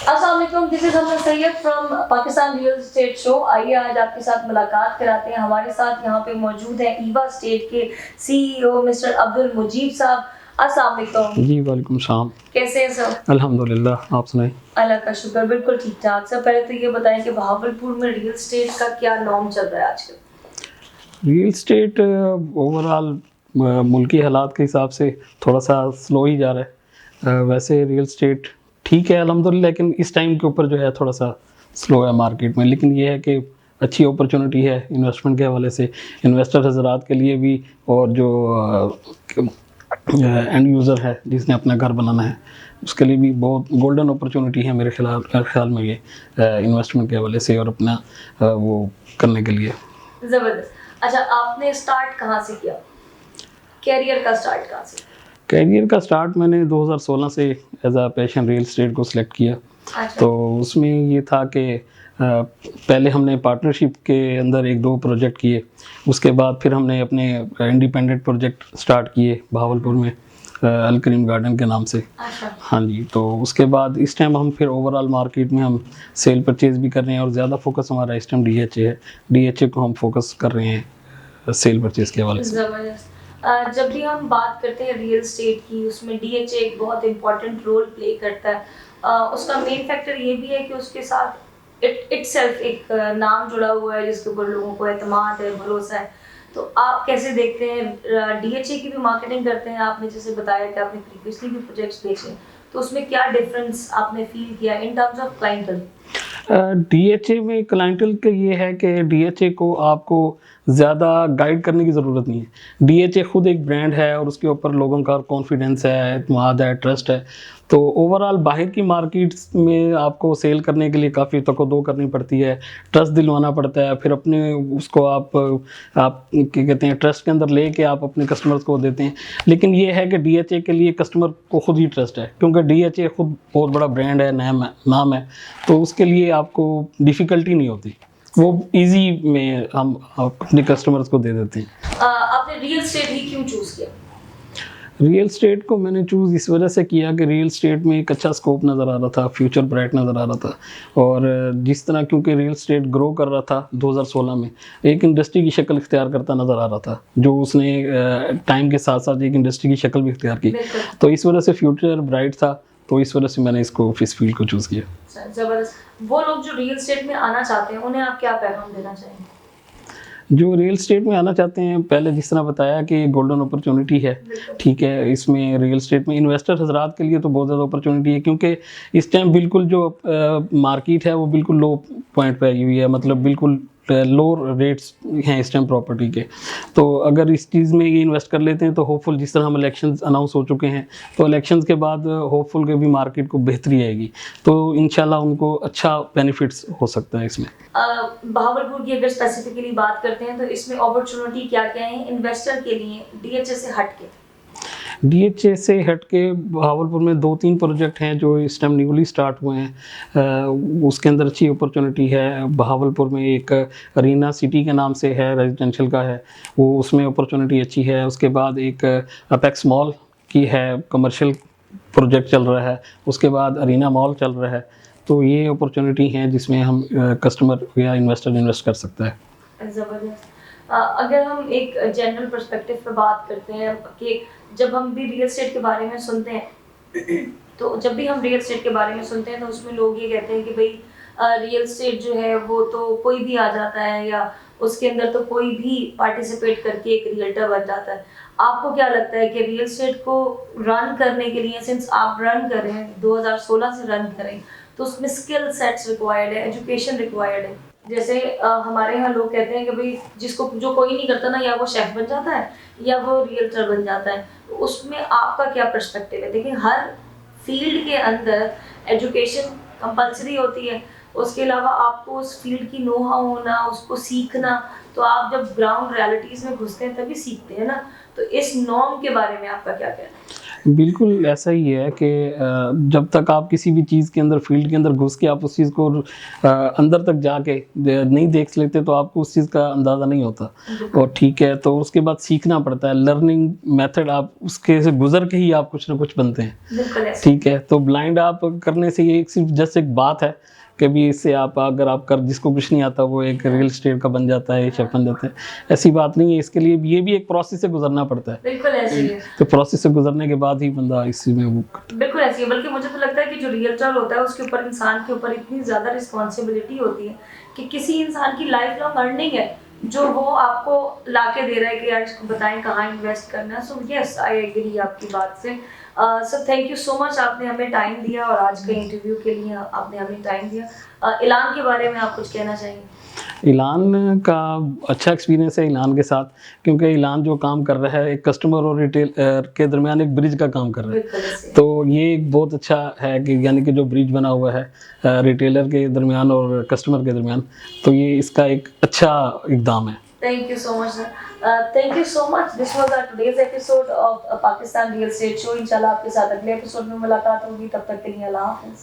अस्सलाम वालेकुम, this is Hamza Syed from Pakistan real estate show. आइए आज आपके साथ मुलाकात कराते हैं। हमारे साथ यहाँ पे मौजूद है ईवा स्टेट के सीईओ मिस्टर अब्दुल मुजीब साहब। अस्सलाम वालेकुम। जी वालेकुम सलाम। कैसे हैं सर? अल्हम्दुलिल्लाह, आप सुनाएं। अल्लाह का शुक्र, बिल्कुल ठीक ठाक। सर पहले तो ये बताएं कि बहावलपुर में रियल एस्टेट का क्या नॉर्म चल रहा है आजकल? रियल स्टेट ओवरऑल मुल्की हालात के हिसाब से थोड़ा सा स्लो ही जा रहा है। वैसे रियल स्टेट ठीक है अल्हम्दुलिल्लाह, लेकिन इस टाइम के ऊपर जो है थोड़ा सा स्लो है मार्केट में। लेकिन ये है कि अच्छी अपॉर्चुनिटी है इन्वेस्टमेंट के हवाले से, इन्वेस्टर हजरात के लिए भी, और जो एंड यूज़र है जिसने अपना घर बनाना है उसके लिए भी बहुत गोल्डन अपॉर्चुनिटी है मेरे ख्याल में ये इन्वेस्टमेंट के हवाले से और अपना वो करने के लिए। जबरदस्त। अच्छा, आपने स्टार्ट कहाँ से किया? कैरियर का स्टार्ट कहाँ से? कैरियर का स्टार्ट मैंने 2016 से एज आ पैशन रियल एस्टेट को सिलेक्ट किया। अच्छा। तो उसमें ये था कि पहले हमने पार्टनरशिप के अंदर एक दो प्रोजेक्ट किए, उसके बाद फिर हमने अपने इंडिपेंडेंट प्रोजेक्ट स्टार्ट किए भावलपुर में अल करीम गार्डन के नाम से। अच्छा। हाँ जी, तो उसके बाद इस टाइम हम फिर ओवरऑल मार्केट में हम सेल परचेज़ भी कर रहे हैं और ज़्यादा फोकस हमारा इस टाइम डीएचए है। डीएचए को हम फोकस कर रहे हैं सेल परचेज़ के हवाले से। जबरदस्त। जब भी हम बात करते हैं रियल एस्टेट की, उसमें डीएचए एक बहुत इंपॉर्टेंट रोल प्ले करता है। उसका मेन फैक्टर ये भी है कि उसके साथ इटसेल्फ एक नाम जुड़ा हुआ है जिसके ऊपर लोगों को एतमाद है, भरोसा है। तो आप कैसे देखते हैं? डीएचए की भी मार्केटिंग करते हैं आपने, जैसे बताया कि आपने प्रीवियसली भी प्रोजेक्ट्स बेचे, तो उसमें क्या डिफरेंस आपने फील किया in terms of clientele? DHA में क्लाइंटल का ये है कि डीएचए को आपको ज़्यादा गाइड करने की ज़रूरत नहीं है। डीएचए खुद एक ब्रांड है और उसके ऊपर लोगों का कॉन्फिडेंस है, एतमाद है, ट्रस्ट है। तो ओवरऑल बाहर की मार्केट्स में आपको सेल करने के लिए काफ़ी तको-दो करनी पड़ती है, ट्रस्ट दिलवाना पड़ता है, फिर अपने उसको आप क्या कहते हैं ट्रस्ट के अंदर लेके आप अपने कस्टमर्स को देते हैं। लेकिन ये है कि डीएचए के लिए कस्टमर को खुद ही ट्रस्ट है, क्योंकि डीएचए खुद बहुत बड़ा ब्रांड है, नाम है, तो उसके लिए आपको डिफ़िकल्टी नहीं होती। वो ईज़ी में हम अपने कस्टमर्स को दे देते हैं। आपने रियल एस्टेट ही क्यों चूज किया? रियल स्टेट को मैंने चूज़ इस वजह से किया कि रियल स्टेट में एक अच्छा स्कोप नज़र आ रहा था, फ्यूचर ब्राइट नज़र आ रहा था। और जिस तरह क्योंकि रियल स्टेट ग्रो कर रहा था 2016 में, एक इंडस्ट्री की शक्ल इख्तियार करता नज़र आ रहा था, जो उसने टाइम के साथ साथ एक इंडस्ट्री की शक्ल भी इख्तियार की। तो इस वजह से फ्यूचर ब्राइट था, तो इस वजह से मैंने इसको इस फील्ड को चूज़ किया। जबरदस्त। वो लोग जो रियल एस्टेट में आना चाहते हैं उन्हें आप क्या पैगाम देना चाहेंगे? जो रियल स्टेट में आना चाहते हैं, पहले जिस तरह बताया कि गोल्डन अपॉर्चुनिटी है, ठीक है, इसमें रियल स्टेट में इन्वेस्टर हजरात के लिए तो बहुत ज़्यादा अपॉर्चुनिटी है, क्योंकि इस टाइम बिल्कुल जो मार्केट है वो बिल्कुल लो पॉइंट पे आई हुई है, मतलब बिल्कुल लो रेट्स हैं इस टाइम प्रॉपर्टी के। तो अगर इस चीज़ में ये इन्वेस्ट कर लेते हैं तो होपफुल, जिस तरह हम इलेक्शंस अनाउंस हो चुके हैं, तो इलेक्शंस के बाद होपफुल के भी मार्केट को बेहतरी आएगी, तो इंशाल्लाह उनको अच्छा बेनिफिट्स हो सकता है इसमें। बहावलपुर की अगर स्पेसिफिकली बात करते हैं तो इसमें अपॉर्चुनिटी क्या क्या है इन्वेस्टर के लिए डीएचए से हट के? डीएचए से हट के बहावलपुर में 2-3 प्रोजेक्ट हैं जो इस टाइम न्यूली स्टार्ट हुए हैं। उसके अंदर अच्छी अपॉर्चुनिटी है। बहावलपुर में एक अरीना सिटी के नाम से है, रेजिडेंशियल का है, वो उसमें अपॉर्चुनिटी अच्छी है। उसके बाद एक अपेक्स मॉल की है, कमर्शियल प्रोजेक्ट चल रहा है। उसके बाद अरीना मॉल चल रहा है। तो ये अपॉर्चुनिटी हैं जिसमें हम कस्टमर या इन्वेस्टर इन्वेस्ट कर सकता है। ज़बरदस्त। अगर हम एक जनरल पर्सपेक्टिव पे बात करते हैं कि जब हम भी रियल एस्टेट के बारे में सुनते हैं तो जब भी हम रियल एस्टेट के बारे में सुनते हैं तो उसमें लोग ये कहते हैं कि भाई रियल एस्टेट जो है वो तो कोई भी आ जाता है, या उसके अंदर तो कोई भी पार्टिसिपेट करके एक रियल्टर बन जाता है। आपको क्या लगता है कि रियल एस्टेट को रन करने के लिए, सिंस आप रन कर रहे हैं 2016 से रन कर रहे हैं, तो उसमें स्किल सेट्स रिक्वायर्ड है, एजुकेशन रिक्वायर्ड है? जैसे हमारे यहाँ लोग कहते हैं कि भाई जिसको जो कोई नहीं करता ना, या वो शेफ बन जाता है या वो रियल्टर बन जाता है। तो उसमें आपका क्या पर्सपेक्टिव है? देखिए, हर फील्ड के अंदर एजुकेशन कंपलसरी होती है, उसके अलावा आपको उस फील्ड की नो हाउ होना, उसको सीखना, तो आप जब ग्राउंड रियलिटीज़ में घुसते हैं तभी सीखते हैं ना। तो इस नॉर्म के बारे में आपका क्या कहना है? बिल्कुल ऐसा ही है कि जब तक आप किसी भी चीज़ के अंदर फील्ड के अंदर घुस के आप उस चीज़ को अंदर तक जाके नहीं देख लेते तो आपको उस चीज़ का अंदाज़ा नहीं होता। और ठीक है, तो उसके बाद सीखना पड़ता है, लर्निंग मेथड आप उसके से गुजर के ही आप कुछ ना कुछ बनते हैं। बिल्कुल ऐसे। ठीक है, तो ब्लाइंड आप करने से ये सिर्फ जस्ट एक बात है कि भी इससे आप अगर आप कर जिसको कुछ नहीं आता वो एक रियल एस्टेट का बन जाता है, शेफ बन जाता है, ऐसी बात नहीं है। इसके लिए ये भी एक प्रोसेस से गुजरना पड़ता है। बिल्कुल ऐसे ही है। तो प्रोसेस से गुजरने के बाद ही बंदा इसी में वो करता बिल्कुल ऐसी है, बल्कि मुझे तो लगता है कि जो रियल्टर होता है उसके ऊपर, इंसान के ऊपर इतनी ज़्यादा रिस्पॉन्सिबिलिटी होती है कि किसी इंसान की लाइफ लॉन्ग अर्निंग है जो वो आपको लाके दे रहा है कि यार इसको बताएं कहाँ इन्वेस्ट करना है। सो यस, आई एग्री आपकी बात से। So thank you so much, आपने हमें टाइम दिया और आज के इंटरव्यू के लिए आपने हमें टाइम दिया। ऐलान के बारे में आप कुछ कहना चाहेंगे? है। ऐलान का अच्छा एक्सपीरियंस है ऐलान के साथ, क्योंकि ऐलान जो काम कर रहा है एक कस्टमर और रिटेल के दरमियान एक ब्रिज का काम कर रहा है। बिल्कुल ऐसे। तो ये एक बहुत अच्छा है कि यानी कि जो ब्रिज बना हुआ है रिटेलर के दरमियान और कस्टमर के दरमियान, तो ये इसका एक अच्छा इकदाम है। Thank you so much, sir. Thank you so much. This was our today's episode of Pakistan Real Estate Show. इंशाल्लाह आपके साथ अगले एपिसोड में मुलाकात होगी, तब तक के लिए अल्लाह हाफ़िज़।